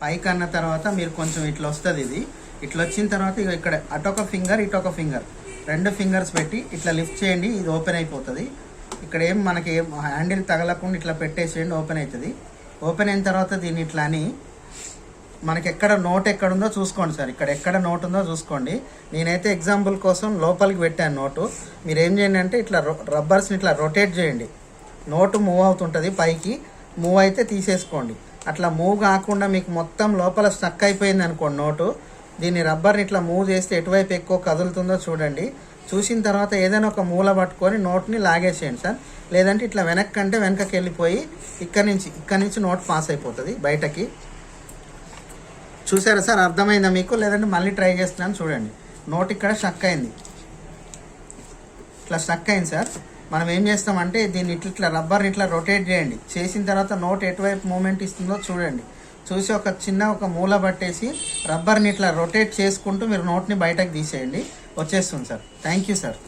పైకి అన్న తర్వాత మీరు కొంచెం ఇట్లా వస్తుంది. ఇది ఇట్లా వచ్చిన తర్వాత ఇక ఇక్కడ అటొక ఫింగర్ ఇటొక ఫింగర్ 2 ఫింగర్స్ పెట్టి ఇట్లా లిఫ్ట్ చేయండి. ఇది ఓపెన్ అయిపోతుంది. ఇక్కడ ఏం మనకి ఏం హ్యాండిల్ తగలకుండా ఇట్లా పెట్టేసేయండి, ఓపెన్ అవుతుంది. ఓపెన్ అయిన తర్వాత దీన్ని ఇట్లా అని మనకి ఎక్కడ నోట్ ఎక్కడుందో చూసుకోండి సార్. ఇక్కడ ఎక్కడ నోట్ ఉందో చూసుకోండి. నేనైతే ఎగ్జాంపుల్ కోసం లోపలికి పెట్టాను నోటు. మీరు ఏం చేయండి అంటే ఇట్లా రబ్బర్స్ని ఇట్లా రొటేట్ చేయండి. నోటు మూవ్ అవుతుంటుంది, పైకి మూవ్ అయితే తీసేసుకోండి. అట్లా మూవ్ కాకుండా మీకు మొత్తం లోపల స్టక్ అయిపోయింది అనుకోండి నోటు, దీన్ని రబ్బర్ని ఇట్లా మూవ్ చేస్తే ఎటువైపు ఎక్కువ కదులుతుందో చూడండి. చూసిన తర్వాత ఏదైనా ఒక మూల పట్టుకొని నోట్ని లాగేసేయండి సార్. లేదంటే ఇట్లా వెనక్కంటే వెనకకి వెళ్ళిపోయి ఇక్కడ నుంచి నోట్ పాస్ అయిపోతుంది బయటకి. చూసారా సార్, అర్థమైందా మీకు? లేదంటే మళ్ళీ ట్రై చేస్తున్నాను చూడండి. నోట్ ఇక్కడ స్టక్ అయింది, ఇట్లా స్టక్ అయింది సార్. మనం ఏం చేస్తామంటే దీన్ని ఇట్లా రబ్బర్ని ఇట్లా రొటేట్ చేయండి. చేసిన తర్వాత నోట్ ఎటువైపు మూమెంట్ ఇస్తుందో చూడండి. చూసి ఒక మూల పట్టేసి రబ్బర్ని ఇట్లా రొటేట్ చేసుకుంటూ మీరు నోట్ని బయటకు తీసేయండి, వచ్చేస్తుంది సార్. Thank you sir.